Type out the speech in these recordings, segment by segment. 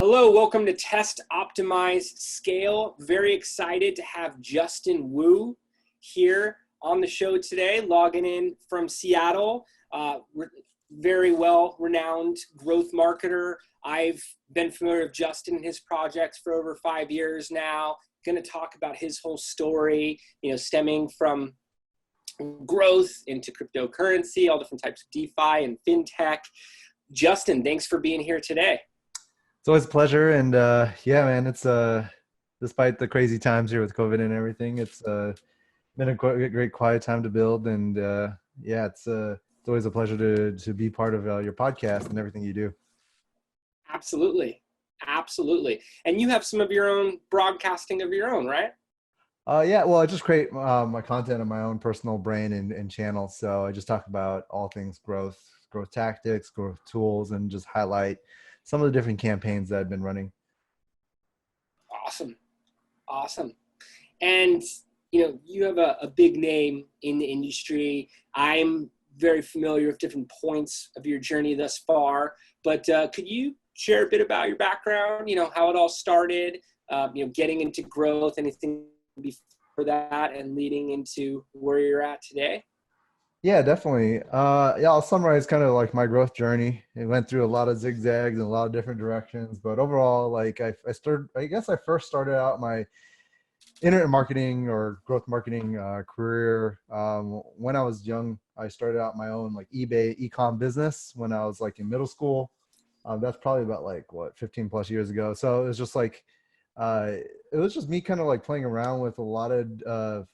Hello, welcome to Test, Optimize, Scale. Very excited to have Justin Wu here on the show today, logging in from Seattle. Very well-renowned growth marketer. I've been familiar with Justin and his projects for over 5 years now. Going to talk about his whole story, stemming from growth into cryptocurrency, all different types of DeFi and Fintech. Justin, thanks for being here today. It's always a pleasure, and yeah, man, it's despite the crazy times here with COVID and everything, it's been a great quiet time to build, and yeah, it's always a pleasure to be part of your podcast and everything you do. Absolutely, and you have some of your own broadcasting of your own, right? Yeah, well, I just create my content on my own personal brain and channel, so I just talk about all things growth tactics, growth tools, and just highlight some of the different campaigns that I've been running. Awesome. And, you have a big name in the industry. I'm very familiar with different points of your journey thus far, but could you share a bit about your background, how it all started, getting into growth, anything before that and leading into where you're at today? Yeah, definitely. Yeah, I'll summarize kind of like my growth journey. It went through a lot of zigzags and a lot of different directions, but overall, like I guess I first started out my internet marketing or growth marketing career when I was young. I started out my own like eBay e-com business when I was like in middle school. That's probably about 15 plus years ago. So it was just like it was just me kind of like playing around with a lot of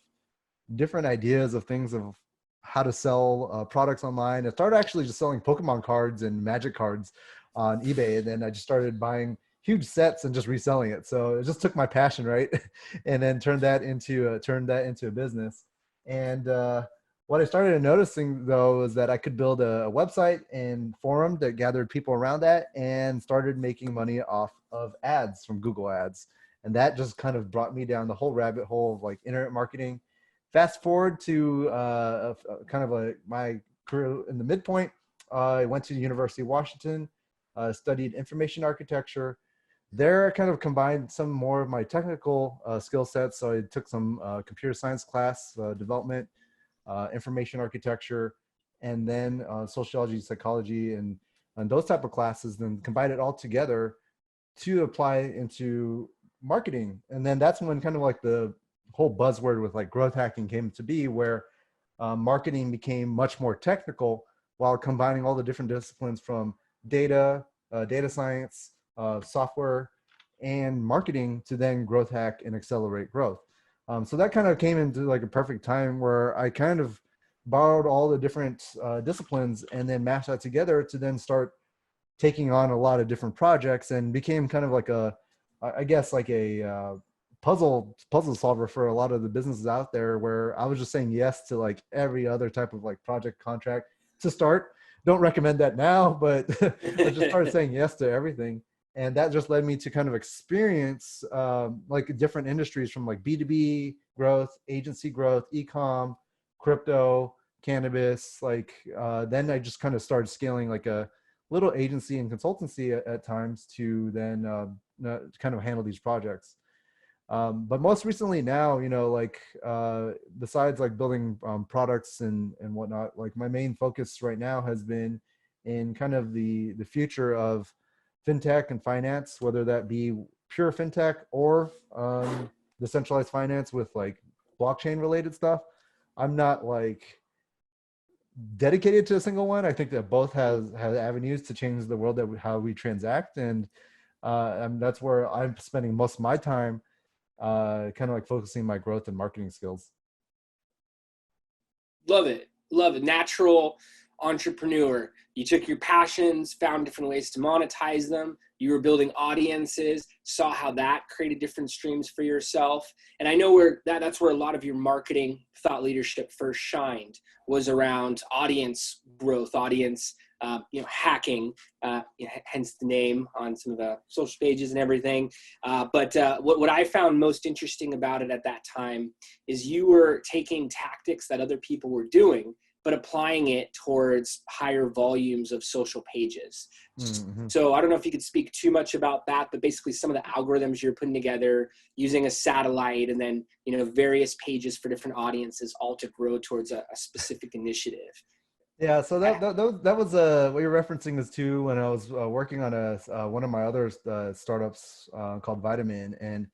different ideas of things of how to sell products online. I started actually just selling Pokemon cards and Magic cards on eBay, and then I just started buying huge sets and just reselling it. So it just took my passion, right, and then turned that into a business. And what I started noticing though is that I could build a website and forum that gathered people around that, and started making money off of ads from Google Ads, and that just kind of brought me down the whole rabbit hole of like internet marketing. Fast forward to my career in the midpoint. I went to the University of Washington, studied information architecture. There I kind of combined some more of my technical skill sets. So I took some computer science class, development, information architecture, and then sociology, psychology, and those type of classes, then combined it all together to apply into marketing. And then that's when kind of like the whole buzzword with like growth hacking came to be, where marketing became much more technical while combining all the different disciplines from data science, software, and marketing to then growth hack and accelerate growth. So that kind of came into like a perfect time where I kind of borrowed all the different disciplines and then mashed that together to then start taking on a lot of different projects, and became kind of like a puzzle solver for a lot of the businesses out there, where I was just saying yes to like every other type of like project contract to start. Don't recommend that now, but I just started saying yes to everything. And that just led me to kind of experience like different industries, from like B2B growth, agency growth, e-com, crypto, cannabis. Then I just kind of started scaling like a little agency and consultancy at times to then kind of handle these projects. But most recently now, besides like building products and whatnot, like my main focus right now has been in kind of the future of Fintech and finance, whether that be pure Fintech or decentralized finance with like blockchain related stuff. I'm not like dedicated to a single one. I think that both have avenues to change the world how we transact. And that's where I'm spending most of my time, kind of like focusing my growth and marketing skills. Love it. Natural entrepreneur. You took your passions, found different ways to monetize them. You were building audiences, saw how that created different streams for yourself. And I know that's where a lot of your marketing thought leadership first shined, was around audience growth, audience hacking, hence the name on some of the social pages and everything. But what I found most interesting about it at that time is you were taking tactics that other people were doing but applying it towards higher volumes of social pages. Mm-hmm. So I don't know if you could speak too much about that, but basically some of the algorithms you're putting together using a satellite, and then, you know, various pages for different audiences, all to grow towards a specific initiative. Yeah, so that was what you're referencing is too when I was working on one of my other startups called Vitamin, and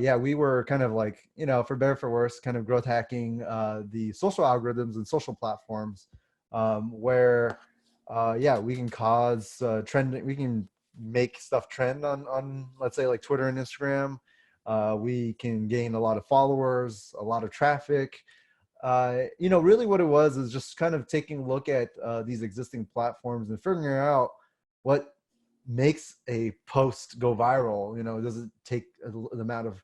yeah, we were kind of like, you know, for better for worse, kind of growth hacking the social algorithms and social platforms, where yeah, we can cause trending, we can make stuff trend on let's say like Twitter and Instagram. We can gain a lot of followers, a lot of traffic. You know, really what it was is just kind of taking a look at these existing platforms and figuring out what makes a post go viral. You know, does it take the amount of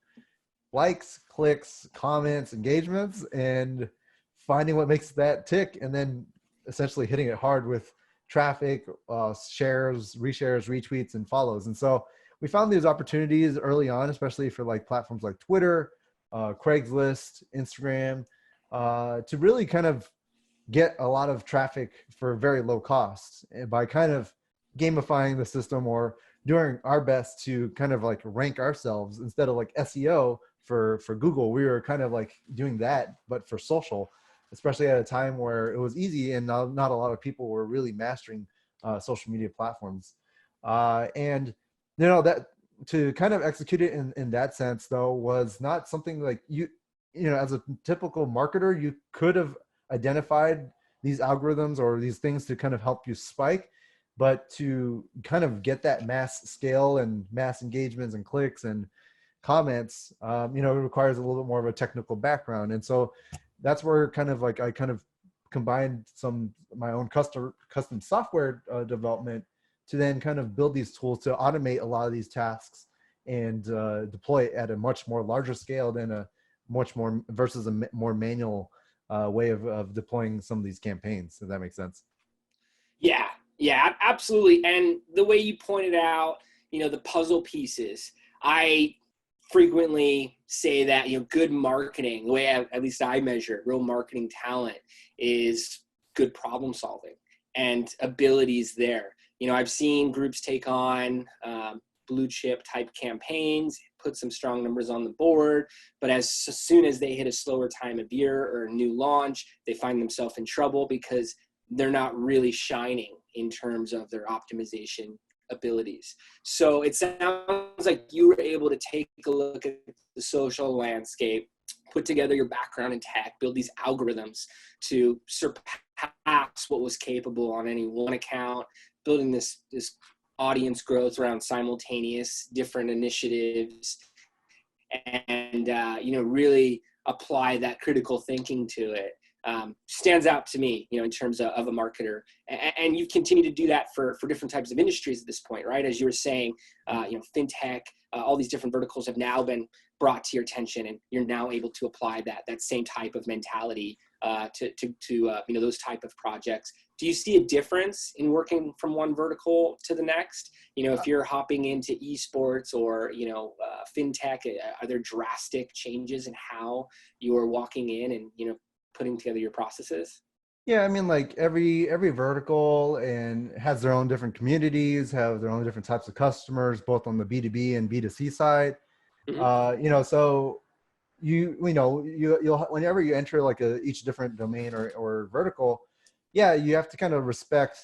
likes, clicks, comments, engagements, and finding what makes that tick, and then essentially hitting it hard with traffic, shares, reshares, retweets, and follows. And so we found these opportunities early on, especially for like platforms like Twitter, Craigslist, Instagram, to really kind of get a lot of traffic for very low costs, and by kind of gamifying the system or doing our best to kind of like rank ourselves instead of like SEO for Google. We were kind of like doing that, but for social, especially at a time where it was easy and not a lot of people were really mastering social media platforms. And you know, that to kind of execute it in that sense though was not something like you know, as a typical marketer, you could have identified these algorithms or these things to kind of help you spike, but to kind of get that mass scale and mass engagements and clicks and comments, you know, it requires a little bit more of a technical background. And so that's where kind of like I kind of combined my own custom software development to then kind of build these tools to automate a lot of these tasks and deploy it at a much more larger scale than a much more versus a more manual way of deploying some of these campaigns. If that makes sense. Yeah, absolutely. And the way you pointed out, you know, the puzzle pieces, I frequently say that, you know, good marketing, the way at least I measure real marketing talent, is good problem solving and abilities there. You know, I've seen groups take on blue chip type campaigns, put some strong numbers on the board, but as soon as they hit a slower time of year or a new launch, they find themselves in trouble because they're not really shining in terms of their optimization abilities. So it sounds like you were able to take a look at the social landscape, put together your background in tech, build these algorithms to surpass what was capable on any one account, building this audience growth around simultaneous different initiatives, and you know, really apply that critical thinking to it. Stands out to me, you know, in terms of a marketer, and you continue to do that for different types of industries at this point, right? As you were saying, you know, fintech, all these different verticals have now been brought to your attention, and you're now able to apply that same type of mentality to you know, those type of projects. Do you see a difference in working from one vertical to the next? You know, if you're hopping into esports or, you know, fintech, are there drastic changes in how you are walking in and, you know, putting together your processes? Yeah, I mean, like every vertical and has their own different communities, have their own different types of customers, both on the B2B and B2C side. Mm-hmm. You know, so you'll whenever you enter like each different domain or vertical, yeah, you have to kind of respect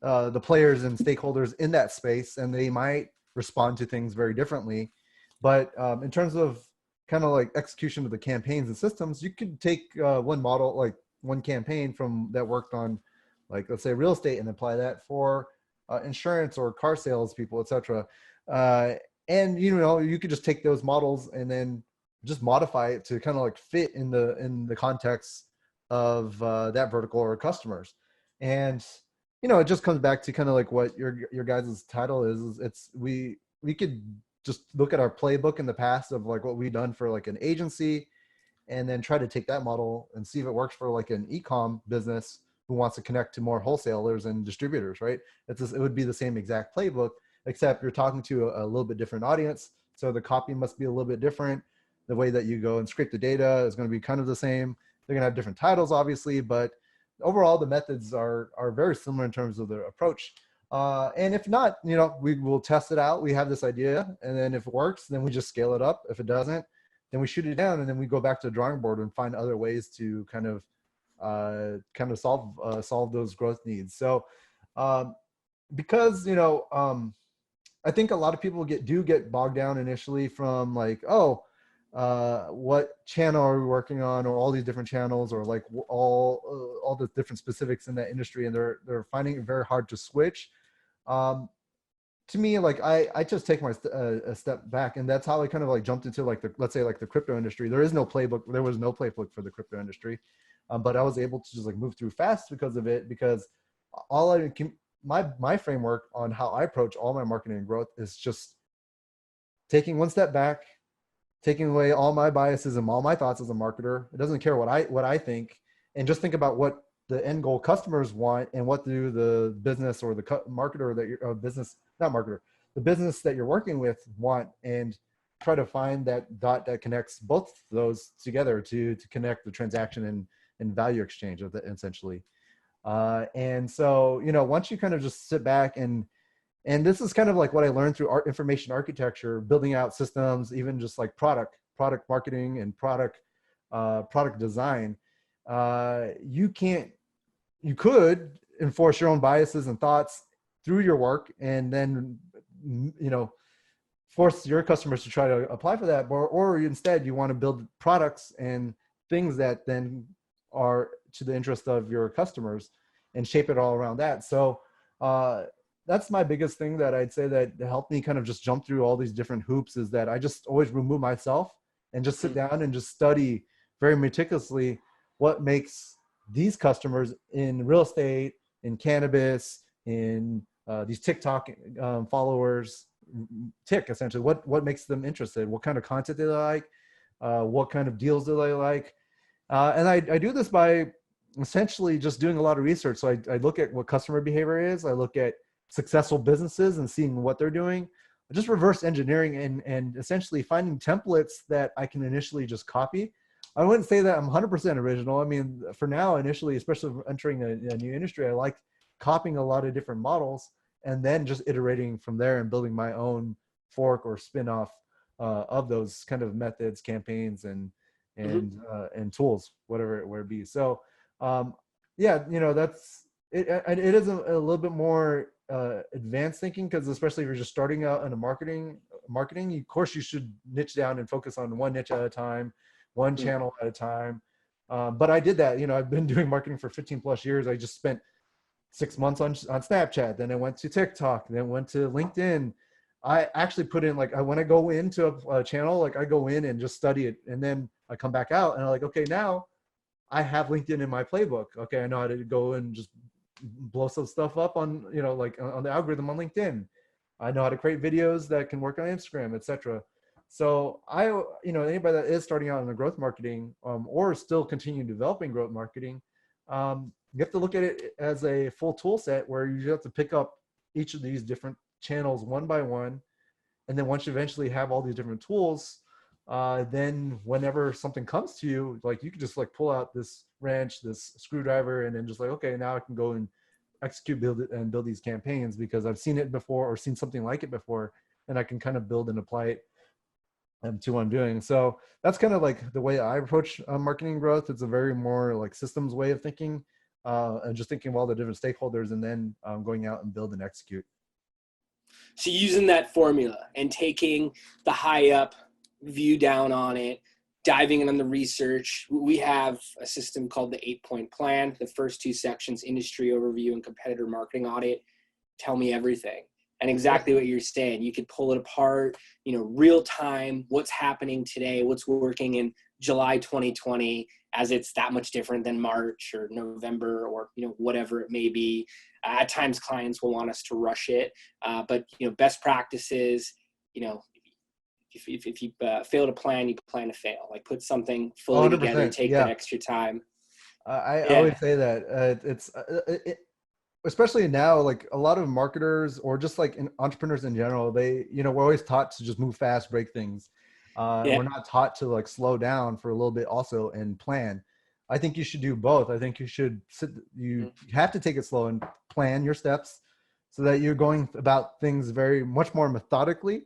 the players and stakeholders in that space, and they might respond to things very differently. But in terms of kind of like execution of the campaigns and systems, you could take one model, like one campaign from that worked on, like let's say real estate, and apply that for insurance or car sales people, etc. And you know, you could just take those models and then just modify it to kind of like fit in the context of that vertical or customers. And you know, it just comes back to kind of like what your guys' title is. It's we could just look at our playbook in the past of like what we've done for like an agency, and then try to take that model and see if it works for like an e-com business who wants to connect to more wholesalers and distributors, right? It would be the same exact playbook, except you're talking to a little bit different audience. So the copy must be a little bit different. The way that you go and scrape the data is going to be kind of the same. They're going to have different titles, obviously, but overall the methods are very similar in terms of the approach. And if not, we will test it out. We have this idea, and then if it works, then we just scale it up. If it doesn't, then we shoot it down, and then we go back to the drawing board and find other ways to kind of solve those growth needs. So because I think a lot of people get bogged down initially from like, oh, what channel are we working on, or all these different channels, or like all the different specifics in that industry, and they're finding it very hard to switch. To me, like I just take a step back, and that's how I kind of like jumped into like let's say like the crypto industry. There was no playbook for the crypto industry, but I was able to just like move through fast because of it, because my framework on how I approach all my marketing and growth is just taking one step back, taking away all my biases and all my thoughts as a marketer. It doesn't care what I think, and just think about what the end goal customers want, and what do the business or the marketer that you're the business that you're working with want, and try to find that dot that connects both those together to connect the transaction and value exchange of that, essentially. And so, once you kind of just sit back and this is kind of like what I learned through information architecture, building out systems, even just like product marketing and product design. You could enforce your own biases and thoughts through your work, and then, force your customers to try to apply for that. Or instead you want to build products and things that then are to the interest of your customers and shape it all around that. So, that's my biggest thing that I'd say that helped me kind of just jump through all these different hoops, is that I just always remove myself and just sit down and just study very meticulously what makes these customers in real estate, in cannabis, in these TikTok followers tick, essentially. What makes them interested? What kind of content do they like? What kind of deals do they like? And I do this by essentially just doing a lot of research. So I look at what customer behavior is. I look at successful businesses and seeing what they're doing. Just reverse engineering and essentially finding templates that I can initially just copy. I wouldn't say that I'm 100% original. I mean, for now, initially, especially entering a new industry, I like copying a lot of different models and then just iterating from there and building my own fork or spin-off of those kind of methods, campaigns, and tools, whatever it be. So, yeah, that's it. And it is a little bit more advanced thinking, because especially if you're just starting out in a marketing, of course, you should niche down and focus on one niche at a time, one channel at a time. But I did that. I've been doing marketing for 15 plus years. I just spent 6 months on Snapchat. Then I went to TikTok. Then went to LinkedIn. I actually put in, like, when I go into a channel, like I go in and just study it. And then I come back out and I'm like, okay, now I have LinkedIn in my playbook. Okay, I know how to go and just blow some stuff up on, like on the algorithm on LinkedIn. I know how to create videos that can work on Instagram, etc. So anybody that is starting out in the growth marketing, or still continue developing growth marketing, you have to look at it as a full tool set, where you have to pick up each of these different channels one by one. And then once you eventually have all these different tools, then whenever something comes to you, like you can just like pull out this wrench, this screwdriver, and then just like, okay, now I can go and build these campaigns, because I've seen it before or seen something like it before, and I can kind of build and apply it to what I'm doing. So that's kind of like the way I approach marketing growth. It's a very more like systems way of thinking, and just thinking of all the different stakeholders, and then going out and build and execute. So using that formula and taking the high up view down on it, diving in on the research, we have a system called the 8-point plan. The first two sections, industry overview and competitor marketing audit, tell me everything. And exactly what you're saying, you could pull it apart, real time, what's happening today, what's working in July 2020, as it's that much different than March or November, or, whatever it may be. At times clients will want us to rush it, but, best practices, if you fail to plan, you plan to fail. Like, put something fully together, take that extra time. I always say that especially now, like a lot of marketers or just like entrepreneurs in general, we're always taught to just move fast, break things. We're not taught to like slow down for a little bit also and plan. I think you should do both. I think you should you have to take it slow and plan your steps so that you're going about things very much more methodically.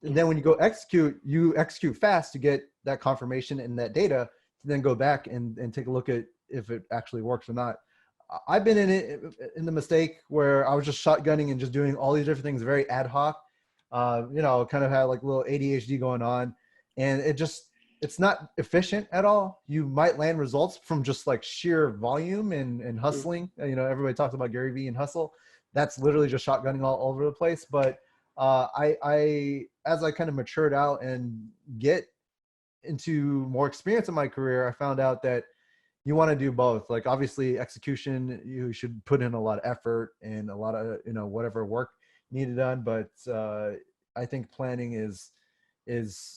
And then when you execute fast to get that confirmation and that data to then go back and take a look at if it actually works or not. I've been in the mistake where I was just shotgunning and just doing all these different things very ad hoc. Kind of had like a little ADHD going on, and it's not efficient at all. You might land results from just like sheer volume and hustling. Everybody talks about Gary Vee and hustle. That's literally just shotgunning all over the place. But I as I kind of matured out and get into more experience in my career, I found out that you want to do both. Like obviously execution, you should put in a lot of effort and a lot of, whatever work needed done. But I think planning is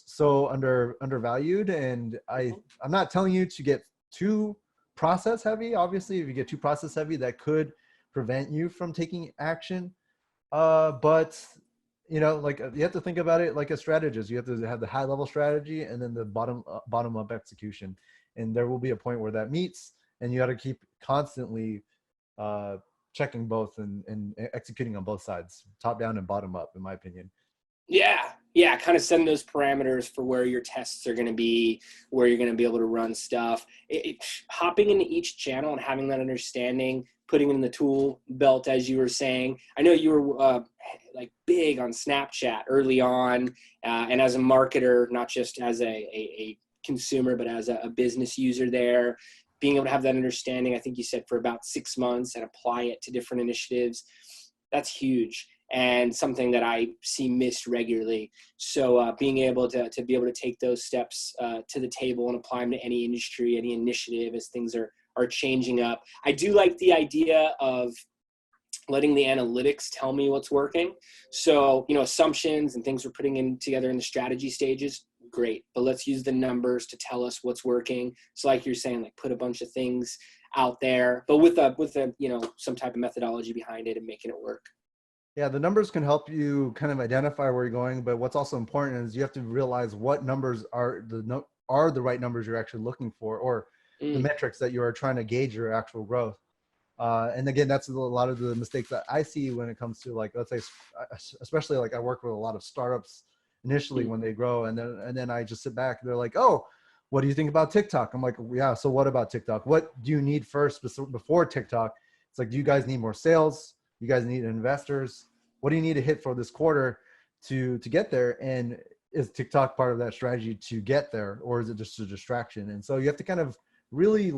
so undervalued. And I'm not telling you to get too process heavy. Obviously, if you get too process heavy, that could prevent you from taking action. But you have to think about it like a strategist. You have to have the high level strategy and then the bottom up execution. And there will be a point where that meets, and you got to keep constantly checking both and executing on both sides, top down and bottom up, in my opinion. Yeah. Kind of setting those parameters for where your tests are going to be, where you're going to be able to run stuff. Hopping into each channel and having that understanding, putting in the tool belt, as you were saying. I know you were like big on Snapchat early on, and as a marketer, not just as a consumer, but as a business user there, being able to have that understanding, I think you said for about 6 months, and apply it to different initiatives. That's huge. And something that I see missed regularly. So being able to take those steps to the table and apply them to any industry, any initiative as things are changing up. I do like the idea of letting the analytics tell me what's working. So, assumptions and things we're putting in together in the strategy stages, great. But let's use the numbers to tell us what's working. So like you're saying, like put a bunch of things out there, but with a some type of methodology behind it and making it work. Yeah, the numbers can help you kind of identify where you're going, but what's also important is you have to realize what numbers are the right numbers you're actually looking for, or the metrics that you are trying to gauge your actual growth. And again, that's a lot of the mistakes that I see when it comes to, like, let's say, especially like I work with a lot of startups initially when they grow, and then I just sit back and they're like, oh, what do you think about TikTok? I'm like, yeah, so what about TikTok? What do you need first before TikTok? It's like, do you guys need more sales? You guys need investors? What do you need to hit for this quarter to get there? And is TikTok part of that strategy to get there, or is it just a distraction? And so you have to kind of really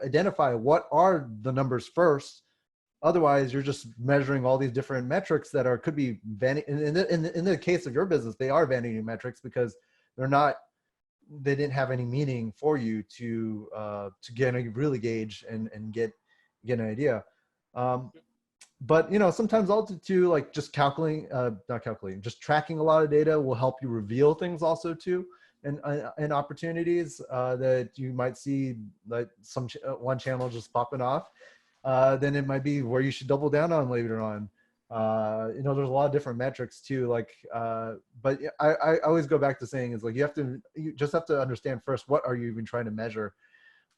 identify what are the numbers first. Otherwise, you're just measuring all these different metrics that could be vanity. In the case of your business, they are vanity metrics because they didn't have any meaning for you to get a really gauge and get an idea. But sometimes also too, like just just tracking a lot of data will help you reveal things also too, and opportunities that you might see, like one channel just popping off. Then it might be where you should double down on later on. There's a lot of different metrics too. Like, but I always go back to saying is like you just have to understand first, what are you even trying to measure.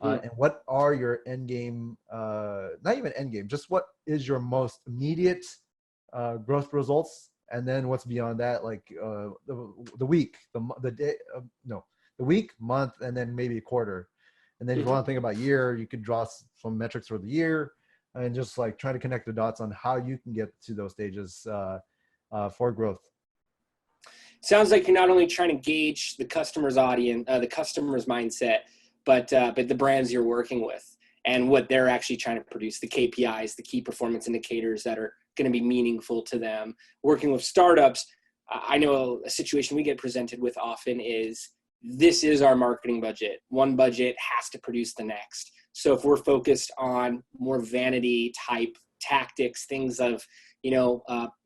And what are your end game, not even end game, just what is your most immediate growth results? And then what's beyond that, like the week, the day, the week, month, and then maybe a quarter. And then if you want to think about year, you could draw some metrics for the year and just like try to connect the dots on how you can get to those stages for growth. Sounds like you're not only trying to gauge the customer's audience, the customer's mindset, but the brands you're working with and what they're actually trying to produce, the KPIs, the key performance indicators that are going to be meaningful to them. Working with startups, I know a situation we get presented with often is, this is our marketing budget. One budget has to produce the next. So if we're focused on more vanity type tactics, things of,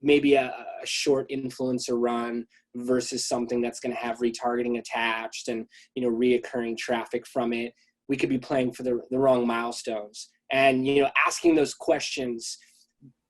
maybe a short influencer run versus something that's going to have retargeting attached and, reoccurring traffic from it, we could be playing for the wrong milestones. And, asking those questions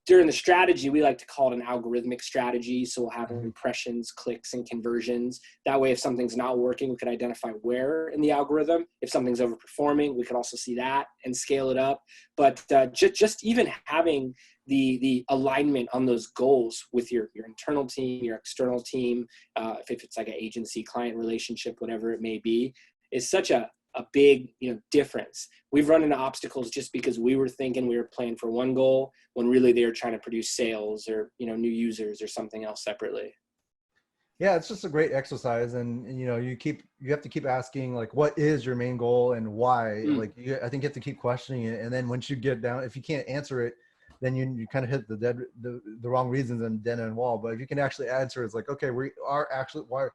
during the strategy, we like to call it an algorithmic strategy. So we'll have Mhm. impressions, clicks, and conversions. That way, if something's not working, we could identify where in the algorithm. If something's overperforming, we could also see that and scale it up. But just even having the alignment on those goals with your internal team, your external team, if it's like an agency client relationship, whatever it may be, is such a big, difference. We've run into obstacles just because we were thinking we were playing for one goal when really they were trying to produce sales or, new users or something else separately. Yeah, it's just a great exercise, and you have to keep asking, like, what is your main goal and why. Mm. Like, I think you have to keep questioning it, and then once you get down, if you can't answer it, then you kind of hit the wrong reasons and dead end wall. But if you can actually answer, it's like, okay, we are actually why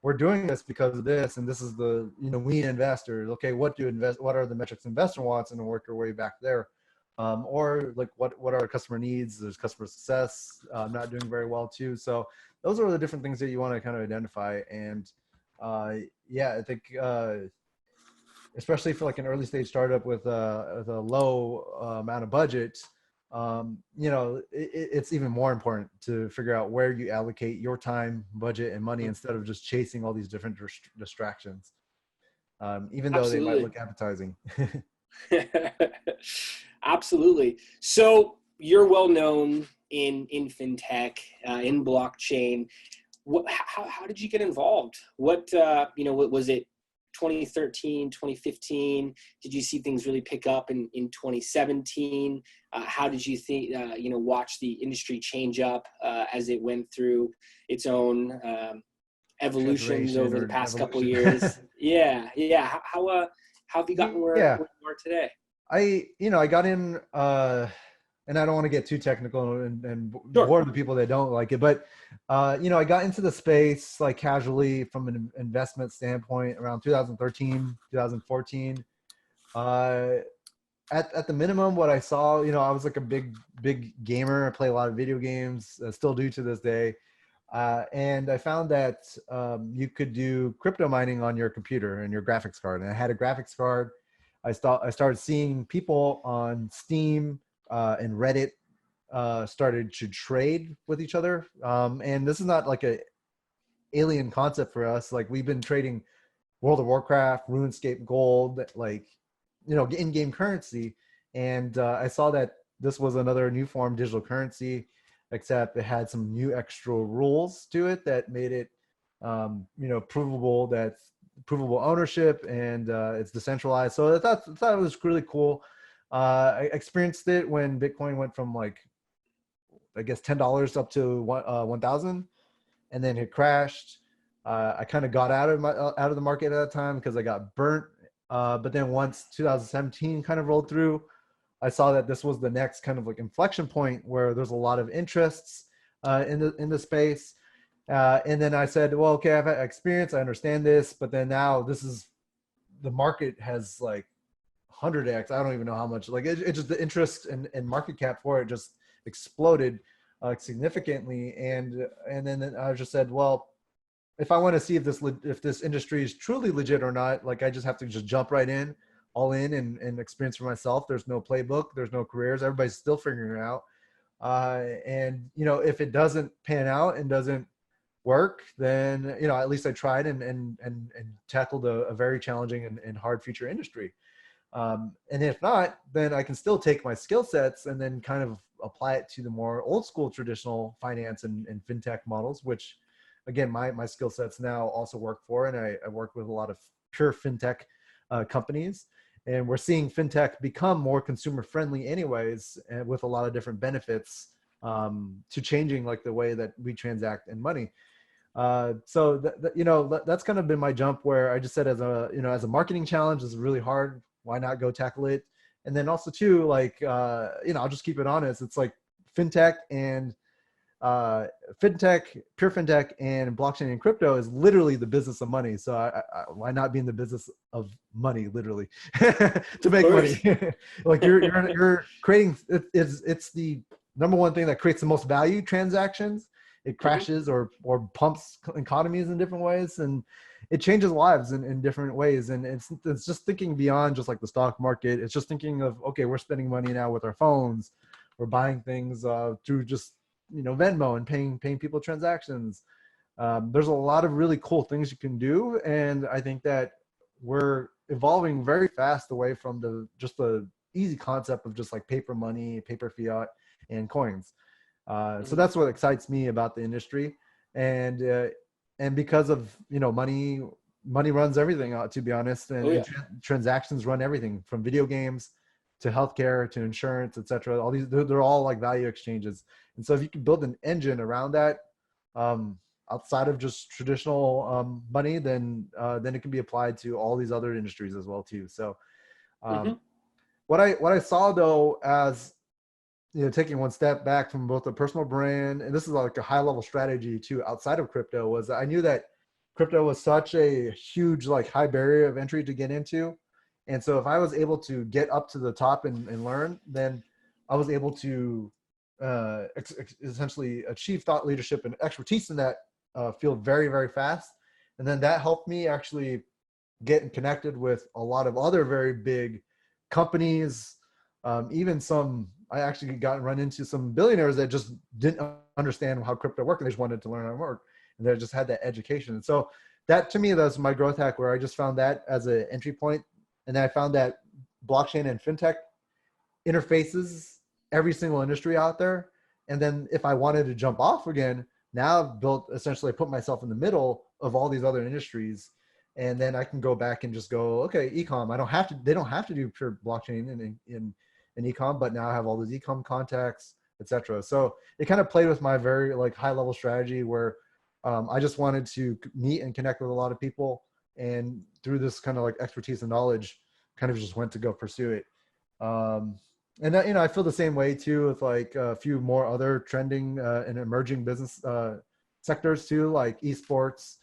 we're doing this because of this, and this is the we investors. Okay, what are the metrics investor wants, and work your way back there. Or like what are customer needs? There's customer success not doing very well too. So those are the different things that you want to kind of identify. And yeah, I think especially for like an early stage startup with a low amount of budget, it's even more important to figure out where you allocate your time, budget, and money instead of just chasing all these different distractions, even though they might Absolutely. look appetizing. Absolutely. So you're well known in fintech, in blockchain. How did you get involved? What was it? 2013, 2015? Did you see things really pick up in 2017? How did you think, watch the industry change up as it went through its own evolutions Transformation over the or past couple evolution. years? Yeah. How have you gotten where Yeah, you are today? I got in, and I don't want to get too technical and Sure. bore the people that don't like it, but I got into the space like casually from an investment standpoint around 2013, 2014. Uh, at the minimum, what I saw, I was like a big gamer. I play a lot of video games, still do to this day. And I found that you could do crypto mining on your computer and your graphics card. And I had a graphics card. I started seeing people on Steam and Reddit started to trade with each other. And this is not like a alien concept for us. Like, we've been trading World of Warcraft, RuneScape Gold, like, in-game currency. And I saw that this was another new form digital currency, except it had some new extra rules to it that made it, provable ownership, and it's decentralized. So I thought it was really cool. I experienced it when Bitcoin went from like, I guess, $10 up to 1,000, and then it crashed. I kind of got out of the market at that time because I got burnt. But then once 2017 kind of rolled through, I saw that this was the next kind of like inflection point where there's a lot of interests in the space. And then I said, well, okay, I've had experience, I understand this, but then now the market has like 100x. I don't even know how much. Like, it just, the interest and market cap for it just exploded significantly. And then I just said, well, if I want to see if this industry is truly legit or not, like, I just have to just jump right in, all in, and experience for myself. There's no playbook, there's no careers. Everybody's still figuring it out. And if it doesn't pan out and doesn't work, then at least I tried and tackled a very challenging and hard future industry. And if not, then I can still take my skill sets and then kind of apply it to the more old school traditional finance and fintech models, which, again, my skill sets now also work for. And I work with a lot of pure fintech companies. And we're seeing fintech become more consumer friendly anyways, and with a lot of different benefits to changing like the way that we transact in money. So that's kind of been my jump, where I just said, as a marketing challenge, is really hard. Why not go tackle it? And then also too, like, I'll just keep it honest. It's like fintech and pure fintech and blockchain and crypto is literally the business of money. So why not be in the business of money, literally, to make money? Like, you're creating, it's the number one thing that creates the most value. Transactions, it crashes or pumps economies in different ways, and it changes lives in different ways. And it's just thinking beyond just like the stock market. It's just thinking of, okay, we're spending money now with our phones. or buying things through just, Venmo and paying people transactions. There's a lot of really cool things you can do. And I think that we're evolving very fast away from the easy concept of just like paper money, paper fiat, and coins. So that's what excites me about the industry. And because of, money runs everything, to be honest, and transactions run everything from video games to healthcare to insurance, etc. All these, they're all like value exchanges. And so if you can build an engine around that, outside of just traditional money, then it can be applied to all these other industries as well too. So what I saw though, as taking one step back from both a personal brand, and this is like a high level strategy too outside of crypto, was that I knew that crypto was such a huge, like, high barrier of entry to get into. And so if I was able to get up to the top and learn, then I was able to essentially achieve thought leadership and expertise in that field very, very fast. And then that helped me actually get connected with a lot of other very big companies, even some, I actually run into some billionaires that just didn't understand how crypto worked, and they just wanted to learn how it worked, and they just had that education. And so that, to me, that's my growth hack, where I just found that as an entry point. And then I found that blockchain and fintech interfaces every single industry out there. And then if I wanted to jump off again, now I've built, essentially, I put myself in the middle of all these other industries. And then I can go back and just go, okay, ecom, they don't have to do pure blockchain in ecom, but now I have all those ecom contacts, etc. So it kind of played with my very, like, high level strategy, where I just wanted to meet and connect with a lot of people, and through this kind of like expertise and knowledge, kind of just went to go pursue it. And that, I feel the same way too with like a few more other trending and emerging business sectors too, like esports,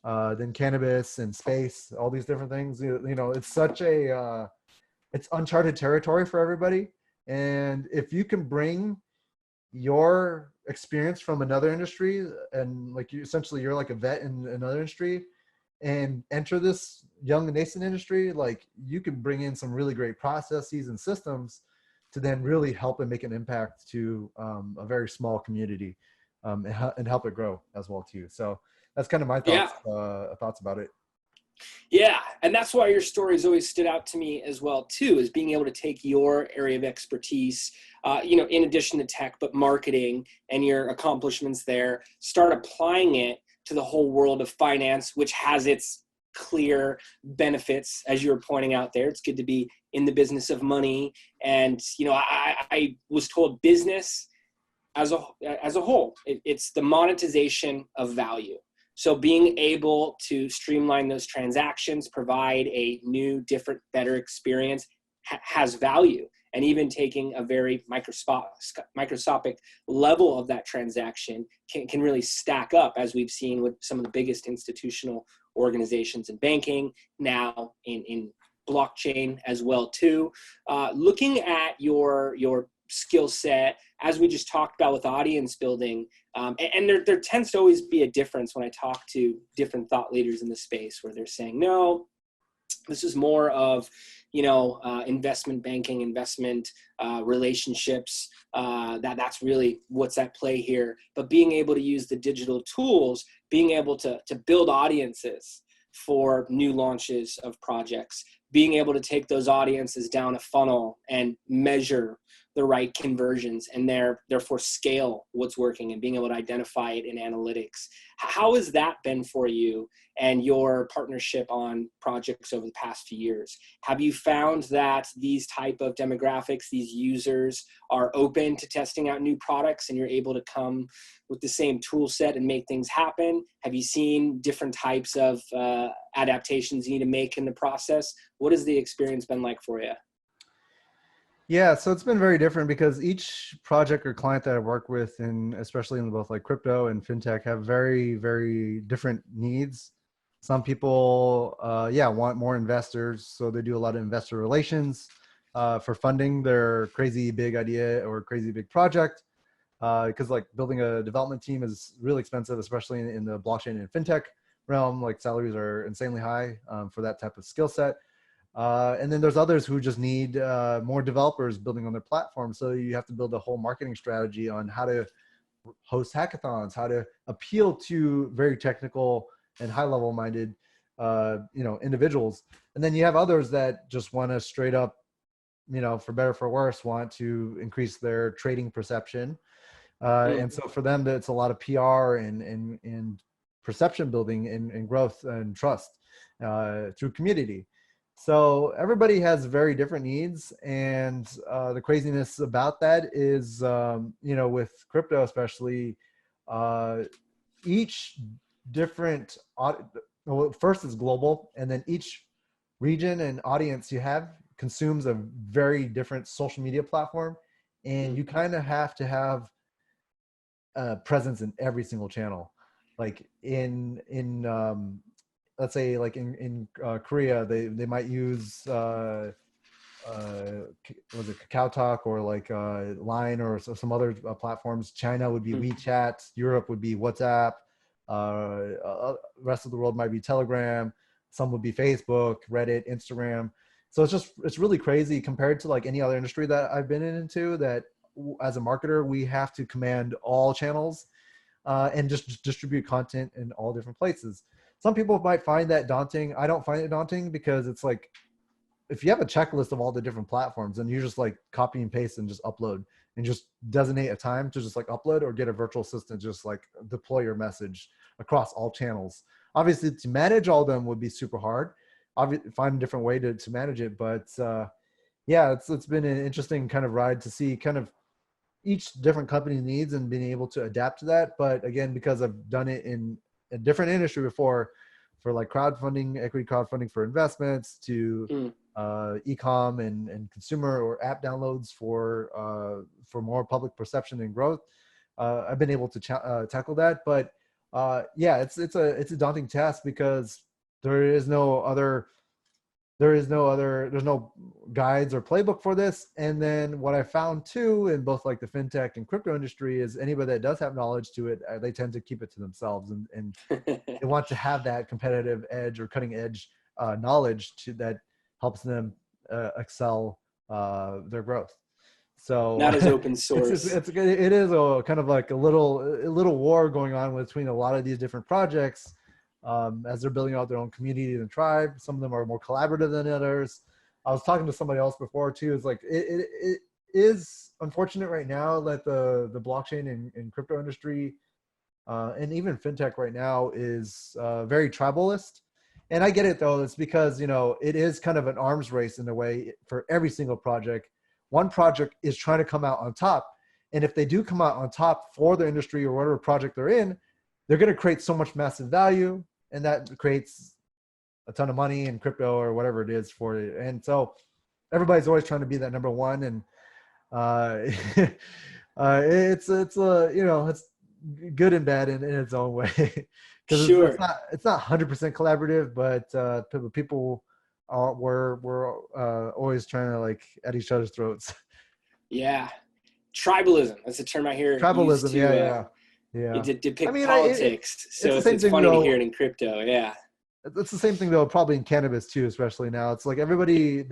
then cannabis and space, all these different things. It's such a it's uncharted territory for everybody. And if you can bring your experience from another industry, and like you're like a vet in another industry, and enter this young and nascent industry, like, you can bring in some really great processes and systems to then really help and make an impact to a very small community, and help it grow as well too. So that's kind of my thoughts about it. Yeah, and that's why your stories always stood out to me as well too, is being able to take your area of expertise, in addition to tech, but marketing and your accomplishments there, start applying it to the whole world of finance, which has its clear benefits, as you were pointing out there. It's good to be in the business of money. And, I was told business as a whole, it's the monetization of value. So being able to streamline those transactions, provide a new, different, better experience has value. And even taking a very microscopic level of that transaction can really stack up, as we've seen with some of the biggest institutional organizations in banking, now in blockchain as well too. Looking at your skill set, as we just talked about with audience building, and there tends to always be a difference when I talk to different thought leaders in the space, where they're saying, no, this is more of, investment banking, investment relationships. That's really what's at play here. But being able to use the digital tools, being able to build audiences for new launches of projects, being able to take those audiences down a funnel and measure the right conversions, and therefore scale what's working, and being able to identify it in analytics. How has that been for you and your partnership on projects over the past few years? Have you found that these type of demographics, these users, are open to testing out new products, and you're able to come with the same tool set and make things happen? Have you seen different types of adaptations you need to make in the process? What has the experience been like for you? Yeah, so it's been very different, because each project or client that I work with, and especially in both like crypto and fintech, have very, very different needs. Some people, want more investors, so they do a lot of investor relations for funding their crazy big idea or crazy big project. Because like building a development team is really expensive, especially in the blockchain and fintech realm. Like salaries are insanely high for that type of skill set. And then there's others who just need more developers building on their platform. So you have to build a whole marketing strategy on how to host hackathons, how to appeal to very technical and high level minded, individuals. And then you have others that just want to straight up, for better or for worse, want to increase their trading perception. And so for them, it's a lot of PR and perception building and growth and trust through community. So everybody has very different needs, and the craziness about that is, with crypto especially, each different well, first is global, and then each region and audience you have consumes a very different social media platform, and you kind of have to have presence in every single channel. Like let's say like in Korea, they might use was it Kakao Talk or like Line or some other platforms. China would be WeChat, Europe would be WhatsApp, rest of the world might be Telegram, some would be Facebook, Reddit, Instagram. So it's really crazy compared to like any other industry that I've been into, that as a marketer, we have to command all channels and just distribute content in all different places. Some people might find that daunting. I don't find it daunting because it's like, if you have a checklist of all the different platforms and you just like copy and paste and just upload and just designate a time to just like upload, or get a virtual assistant, just like deploy your message across all channels. Obviously to manage all of them would be super hard. Obviously find a different way to manage it. But yeah, it's been an interesting kind of ride to see kind of each different company needs and being able to adapt to that. But again, because I've done it in a different industry before, for like crowdfunding, equity crowdfunding for investments, to e-com and consumer or app downloads for more public perception and growth, I've been able to tackle that. But yeah, it's a daunting task because there's no guides or playbook for this. And then what I found too, in both like the fintech and crypto industry, is anybody that does have knowledge to it, they tend to keep it to themselves, and they want to have that competitive edge or cutting edge knowledge that helps them excel their growth. So not as open source. it is a kind of like a little war going on between a lot of these different projects. As they're building out their own community and tribe. Some of them are more collaborative than others. I was talking to somebody else before too. It's like, it is unfortunate right now that the blockchain and crypto industry and even fintech right now is very tribalist. And I get it though. It's because, it is kind of an arms race in a way for every single project. One project is trying to come out on top. And if they do come out on top for the industry or whatever project they're in, they're going to create so much massive value, and that creates a ton of money in crypto or whatever it is for it. And so everybody's always trying to be that number one. And it's good and bad in its own way. Because Sure. it's not 100% collaborative, but people we're always trying to like at each other's throats. Yeah. Tribalism. That's a term I hear Tribalism. used to, Yeah. to depict I mean, politics. So it's funny to hear it in crypto. Yeah. It's the same thing though, probably in cannabis too, especially now. It's like everybody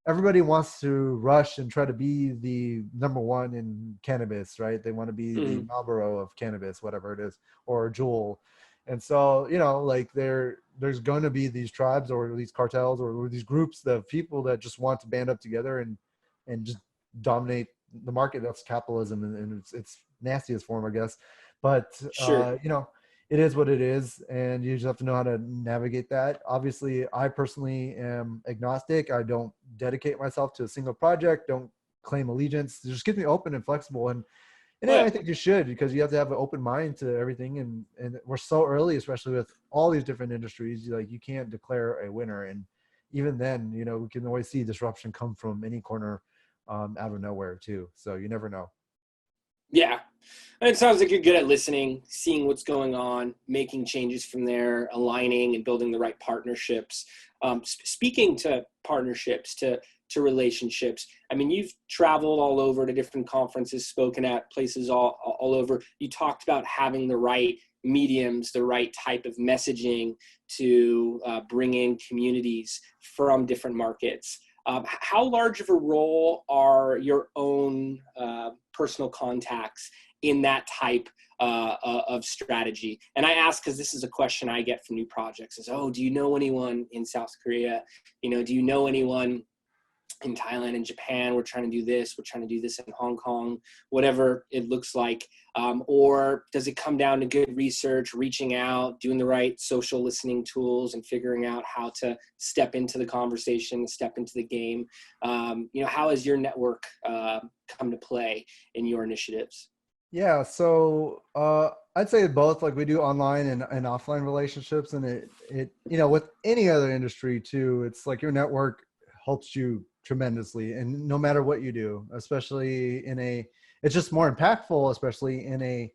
everybody wants to rush and try to be the number one in cannabis, right? They want to be the Marlboro of cannabis, whatever it is, or Juul. And so, like there's going to be these tribes or these cartels or these groups of people that just want to band up together and just dominate the market. That's capitalism in its nastiest form, I guess. But Sure. it is what it is, and you just have to know how to navigate that. Obviously, I personally am agnostic. I don't dedicate myself to a single project, don't claim allegiance. It just keeps me open and flexible. And I think you should, because you have to have an open mind to everything. And we're so early, especially with all these different industries, like you can't declare a winner. And even then, we can always see disruption come from any corner out of nowhere too. So you never know. Yeah. And it sounds like you're good at listening, seeing what's going on, making changes from there, aligning and building the right partnerships. Speaking to partnerships, to relationships, I mean, you've traveled all over to different conferences, spoken at places all over. You talked about having the right mediums, the right type of messaging to bring in communities from different markets. How large of a role are your own personal contacts in that type of strategy? And I ask because this is a question I get from new projects is, oh, do you know anyone in South Korea? Do you know anyone in Thailand and Japan? We're trying to do this. We're trying to do this in Hong Kong, whatever it looks like. Or does it come down to good research, reaching out, doing the right social listening tools and figuring out how to step into the conversation, step into the game? How has your network come to play in your initiatives? Yeah, so I'd say both. Like we do online and offline relationships, and it with any other industry too, it's like your network helps you tremendously, and no matter what you do, especially it's just more impactful, especially in a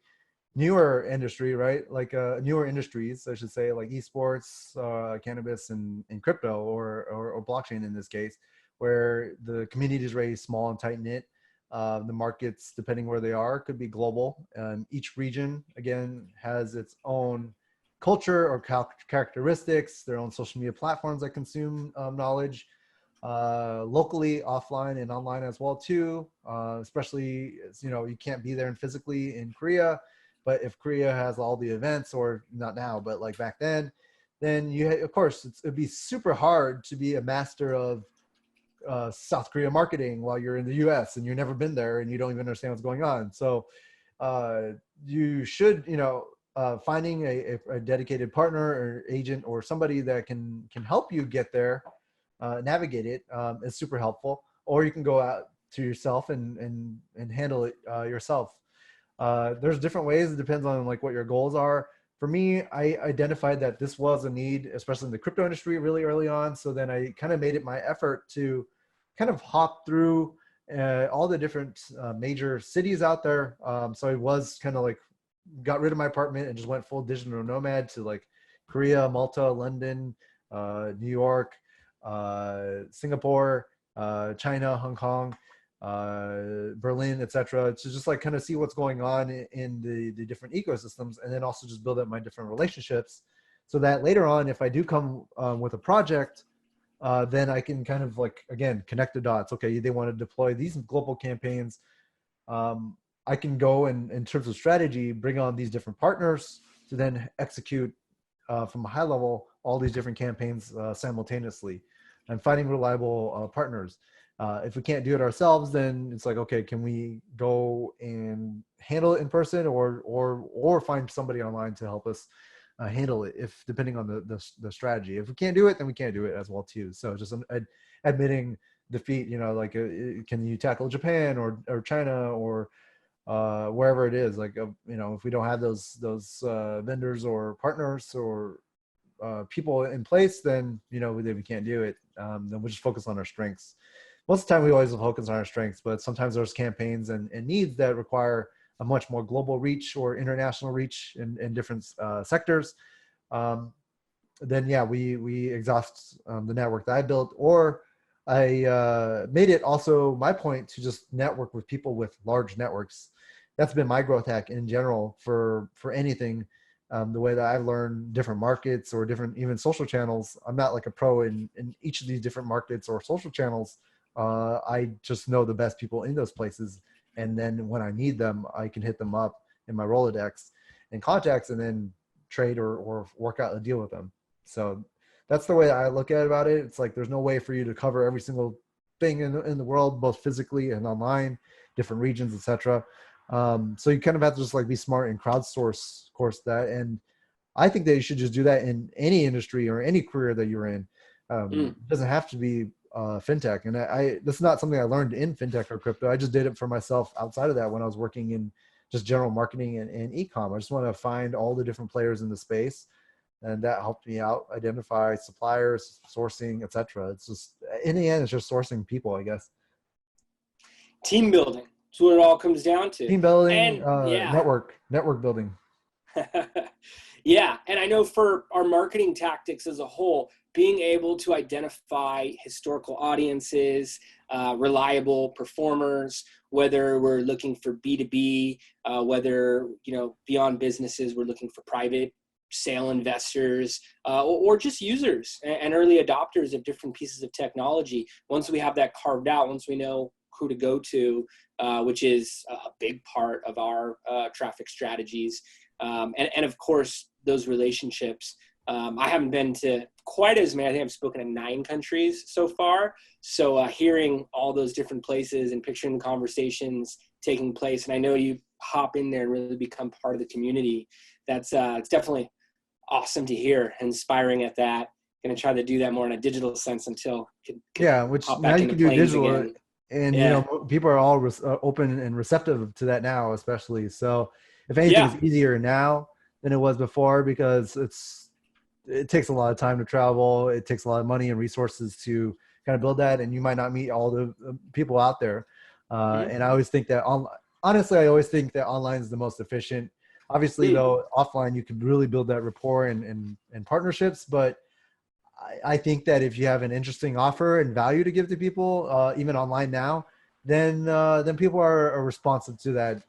newer industry, right? Like newer industries, I should say, like esports, cannabis, and crypto, or blockchain in this case, where the community is very small and tight knit. The markets, depending where they are, could be global. Each region, again, has its own culture or characteristics, their own social media platforms that consume knowledge, locally, offline, and online as well too. Especially, you can't be there physically in Korea, but if Korea has all the events, or not now, but like back then of course, it'd be super hard to be a master of South Korea marketing while you're in the US and you've never been there and you don't even understand what's going on. So you should, finding a dedicated partner or agent or somebody that can help you get there, navigate it, is super helpful. Or you can go out to yourself and handle it yourself. There's different ways. It depends on like what your goals are. For me, I identified that this was a need, especially in the crypto industry really early on. So then I kind of made it my effort to kind of hop through all the different major cities out there. So I was kind of like got rid of my apartment and just went full digital nomad to like Korea, Malta, London, New York, Singapore, China, Hong Kong, Berlin, etc., to just like kind of see what's going on in the different ecosystems, and then also just build up my different relationships so that later on, if I do come with a project, then I can kind of like, again, connect the dots. Okay, they want to deploy these global campaigns. I can go and in terms of strategy, bring on these different partners to then execute from a high level all these different campaigns simultaneously, and finding reliable partners. If we can't do it ourselves, then it's like, okay, can we go and handle it in person, or find somebody online to help us handle it, if depending on the strategy. If we can't do it, then we can't do it as well too. So just admitting defeat, like can you tackle Japan or China or wherever it is, like if we don't have those vendors or partners or people in place, then we can't do it. Then we'll just focus on our strengths. Most of the time we always focus on our strengths, but sometimes there's campaigns and needs that require a much more global reach or international reach in different sectors. Then yeah, we exhaust the network that I built, or I made it also my point to just network with people with large networks. That's been my growth hack in general for anything. The way that I've learned different markets or different even social channels. I'm not like a pro in each of these different markets or social channels. I just know the best people in those places. And then when I need them, I can hit them up in my Rolodex and contacts, and then trade or work out a deal with them. So that's the way I look at about it. It's like, there's no way for you to cover every single thing in the world, both physically and online, different regions, etc. So you kind of have to just like be smart and crowdsource course that. And I think that you should just do that in any industry or any career that you're in. It doesn't have to be fintech. And this is not something I learned in fintech or crypto. I just did it for myself outside of that when I was working in just general marketing and e-com. I just want to find all the different players in the space. And that helped me out, identify suppliers, sourcing, etc. It's just, in the end, it's just sourcing people, I guess. Team building. That's what it all comes down to. Team building, And yeah. network building. Yeah. And I know for our marketing tactics as a whole, being able to identify historical audiences, reliable performers, whether we're looking for B2B, whether, beyond businesses, we're looking for private sale investors, or just users and early adopters of different pieces of technology. Once we have that carved out, once we know who to go to, which is a big part of our traffic strategies. And of course, those relationships. I haven't been to quite as many. I think I've spoken in 9 countries so far. So hearing all those different places and picturing the conversations taking place, and I know you hop in there and really become part of the community. That's it's definitely awesome to hear, inspiring at that. Going to try to do that more in a digital sense until which now you can do digital again. And people are all open and receptive to that now, especially. So if anything, it's easier now than it was before, because it takes a lot of time to travel. It takes a lot of money and resources to kind of build that, and you might not meet all the people out there. And I always think that honestly, I always think that online is the most efficient. Obviously, though, offline you can really build that rapport and partnerships. But I think that if you have an interesting offer and value to give to people, even online now, then people are responsive to that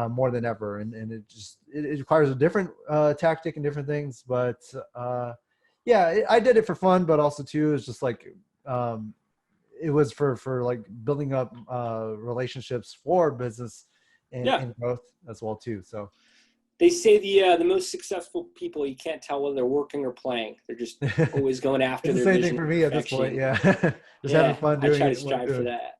more than ever. And it requires a different tactic and different things. But I did it for fun, but also too, it's just like it was for like building up relationships for business and growth as well too. So they say the most successful people, you can't tell whether they're working or playing. They're just always going after their vision. It's the same thing for me at this point. Yeah. Just having fun doing it. I try to strive for that.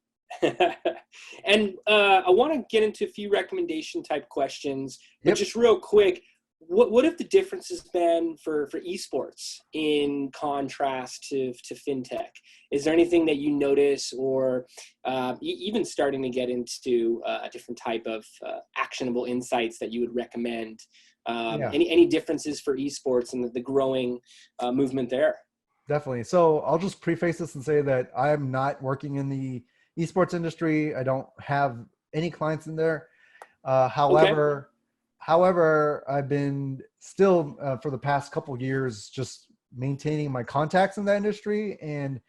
And I want to get into a few recommendation type questions, but just real quick, what have the differences been for esports in contrast to fintech? Is there anything that you notice, or even starting to get into a different type of actionable insights that you would recommend? Any differences for esports and the growing movement there? Definitely. So I'll just preface this and say that I'm not working in the esports industry. I don't have any clients in there. However, I've been still for the past couple of years just maintaining my contacts in that industry and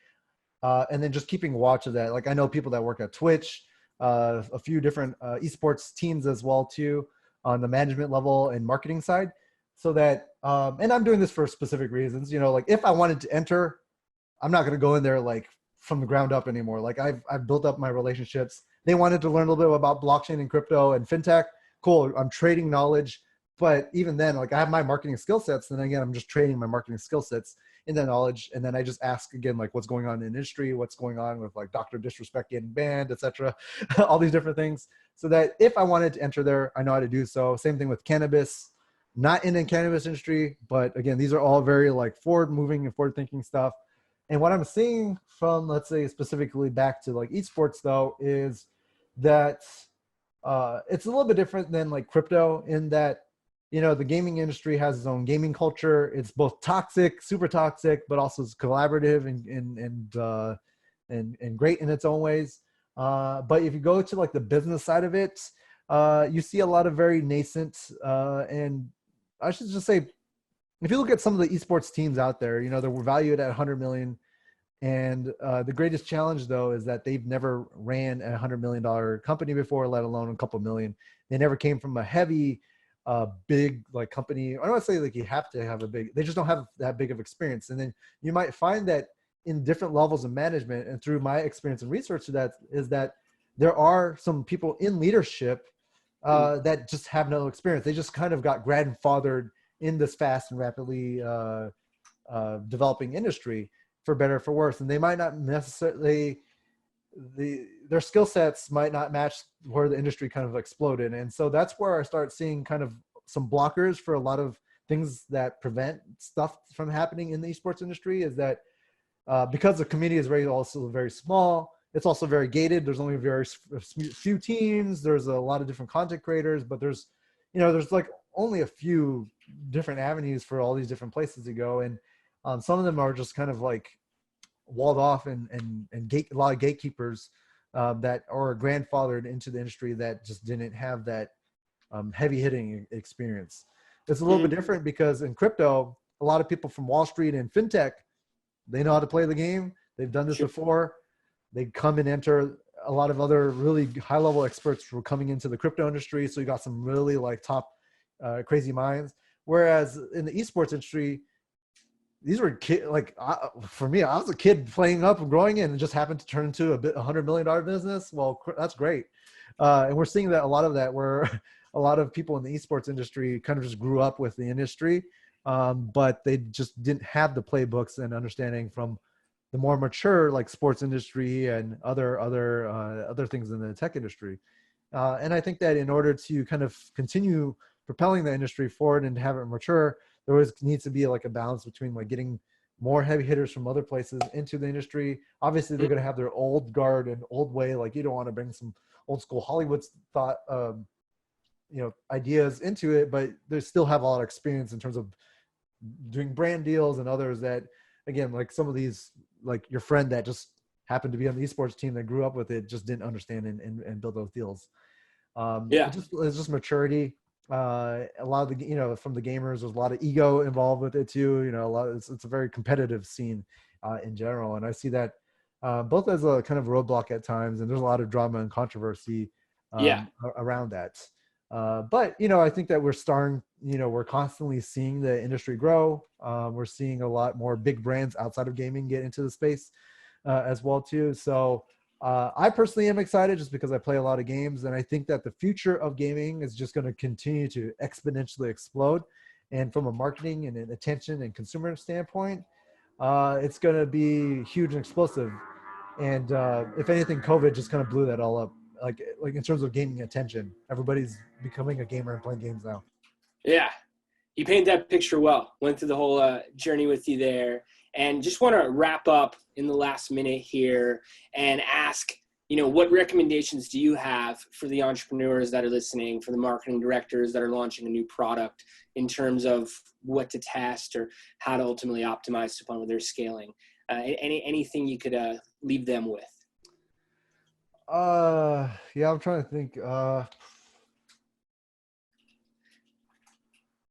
then just keeping watch of that. Like I know people that work at Twitch, a few different esports teams as well too, on the management level and marketing side. So that and I'm doing this for specific reasons. Like if I wanted to enter, I'm not going to go in there like from the ground up anymore. Like I've built up my relationships. They wanted to learn a little bit about blockchain and crypto and fintech. Cool. I'm trading knowledge, but even then, like I have my marketing skill sets. And again, I'm just trading my marketing skill sets in that knowledge. And then I just ask again, like what's going on in the industry, what's going on with like Dr. Disrespect getting banned, etc. All these different things. So that if I wanted to enter there, I know how to do so. Same thing with cannabis, not in the cannabis industry, but again, these are all very like forward moving and forward thinking stuff. And what I'm seeing from, let's say specifically back to like esports though, is that it's a little bit different than like crypto in that, the gaming industry has its own gaming culture. It's both toxic, super toxic, but also it's collaborative and great in its own ways. But if you go to like the business side of it, you see a lot of very nascent, and I should just say, if you look at some of the esports teams out there, they were valued at 100 million. And the greatest challenge, though, is that they've never ran a $100 million company before, let alone a couple million. They never came from a heavy, big like company. I don't want to say like you have to have they just don't have that big of experience. And then you might find that in different levels of management, and through my experience and research to that, is that there are some people in leadership that just have no experience. They just kind of got grandfathered in this fast and rapidly developing industry, for better or for worse. And they might not necessarily, their skill sets might not match where the industry kind of exploded. And so that's where I start seeing kind of some blockers for a lot of things that prevent stuff from happening in the esports industry, is that because the community is also very small, it's also very gated. There's only very few teams. There's a lot of different content creators, but there's like only a few different avenues for all these different places to go. And some of them are just kind of like walled off and a lot of gatekeepers that or grandfathered into the industry that just didn't have that heavy hitting experience. It's a little bit different because in crypto, a lot of people from Wall Street and Fintech, they know how to play the game. They've done this before. They come and enter. A lot of other really high level experts were coming into the crypto industry. So you got some really like top crazy minds. Whereas in the esports industry, these were for me, I was a kid playing up and growing and it just happened to turn into $100 million business. Well, that's great. And we're seeing that a lot of that where a lot of people in the esports industry kind of just grew up with the industry, but they just didn't have the playbooks and understanding from the more mature like sports industry and other things in the tech industry. And I think that in order to kind of continue propelling the industry forward and have it mature, there always needs to be like a balance between like getting more heavy hitters from other places into the industry. Obviously, they're going to have their old guard and old way. Like you don't want to bring some old school Hollywood thought, ideas into it, but they still have a lot of experience in terms of doing brand deals and others that, again, like some of these, like your friend that just happened to be on the esports team that grew up with it, just didn't understand and build those deals. It's just maturity. A lot of the, from the gamers, there's a lot of ego involved with it too. It's a very competitive scene in general. And I see that both as a kind of roadblock at times, and there's a lot of drama and controversy around that. But, I think that we're constantly seeing the industry grow. We're seeing a lot more big brands outside of gaming get into the space as well too. So I personally am excited just because I play a lot of games, and I think that the future of gaming is just going to continue to exponentially explode. And from a marketing and an attention and consumer standpoint, it's going to be huge and explosive. And if anything, COVID just kind of blew that all up. Like in terms of gaming attention, everybody's becoming a gamer and playing games now. Yeah, you paint that picture well. Went through the whole journey with you there. And just want to wrap up in the last minute here and ask, what recommendations do you have for the entrepreneurs that are listening, for the marketing directors that are launching a new product in terms of what to test or how to ultimately optimize upon what they're scaling? Anything you could leave them with? I'm trying to think.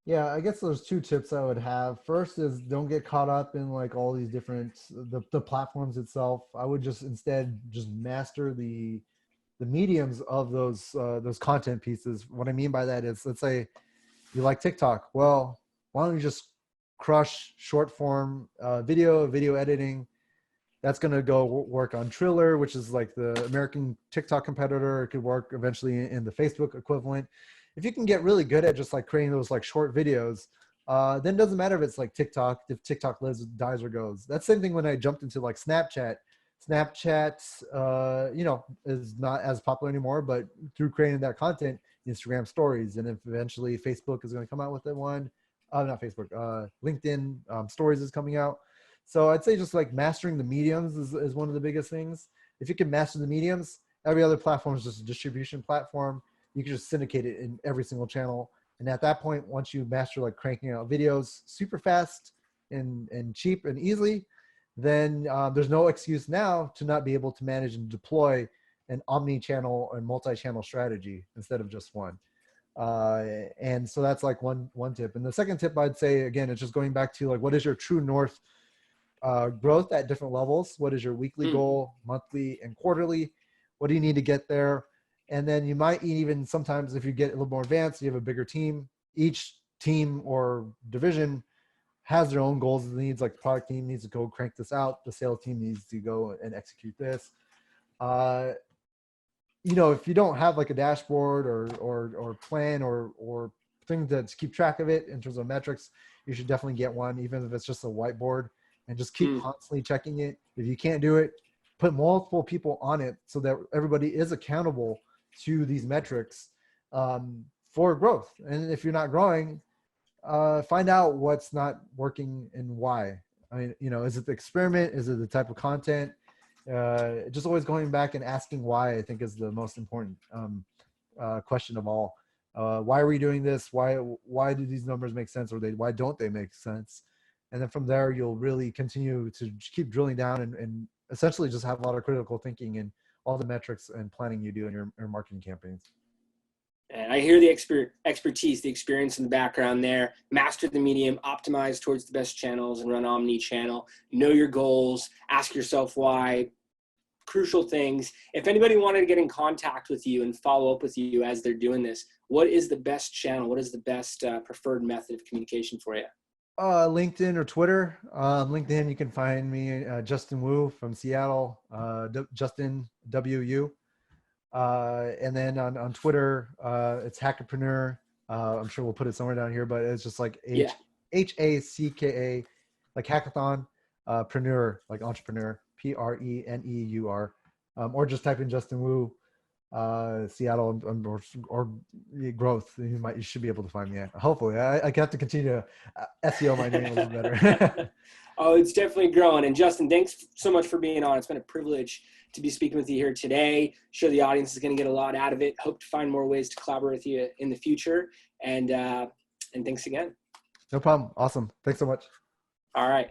Yeah, I guess there's two tips I would have. First is don't get caught up in like all these different the platforms itself. I would just instead just master the mediums of those content pieces. What I mean by that is, let's say you like TikTok. Well, why don't you just crush short form video editing? That's going to go work on Triller, which is like the American TikTok competitor. It could work eventually in the Facebook equivalent. If you can get really good at just like creating those like short videos, then it doesn't matter if it's like TikTok, if TikTok lives, dies, or goes. That's the same thing when I jumped into like Snapchat. Snapchat, is not as popular anymore, but through creating that content, Instagram stories, and if eventually Facebook is going to come out with that one, not Facebook, LinkedIn stories is coming out. So I'd say just like mastering the mediums is one of the biggest things. If you can master the mediums, every other platform is just a distribution platform. You can just syndicate it in every single channel. And at that point, once you master like cranking out videos super fast and cheap and easily, then there's no excuse now to not be able to manage and deploy an omni-channel and multi-channel strategy instead of just one. And so that's like one tip. And the second tip I'd say, again, it's just going back to like, what is your true north growth at different levels? What is your weekly goal, monthly, and quarterly? What do you need to get there? And then you might even sometimes, if you get a little more advanced, you have a bigger team. Each team or division has their own goals and needs. Like the product team needs to go crank this out. The sales team needs to go and execute this. If you don't have like a dashboard or plan or thing to keep track of it in terms of metrics, you should definitely get one, even if it's just a whiteboard, and just keep constantly checking it. If you can't do it, put multiple people on it so that everybody is accountable to these metrics for growth. And if you're not growing, find out what's not working and why. I mean, is it the experiment? Is it the type of content? Just always going back and asking why, I think, is the most important question of all. Why are we doing this? Why do these numbers make sense, or why don't they make sense? And then from there, you'll really continue to keep drilling down and essentially just have a lot of critical thinking and all the metrics and planning you do in your marketing campaigns. And I hear the expertise, the experience in the background there. Master the medium, optimize towards the best channels, and run omni-channel. Know your goals, ask yourself why. Crucial things. If anybody wanted to get in contact with you and follow up with you as they're doing this, what is the best channel? What is the best preferred method of communication for you? LinkedIn or Twitter. LinkedIn, you can find me, Justin Wu from Seattle, Justin WU. And then on Twitter, it's Hackerpreneur. I'm sure we'll put it somewhere down here, but it's just like HACKA, like hackathon, preneur, like entrepreneur, PRENEUR. Or just type in Justin Wu, Seattle, or growth. You should be able to find me. Hopefully, I have to continue to SEO my name a little better. Oh, it's definitely growing. And Justin, thanks so much for being on. It's been a privilege to be speaking with you here today. Sure, the audience is going to get a lot out of it. Hope to find more ways to collaborate with you in the future. And thanks again. No problem. Awesome. Thanks so much. All right.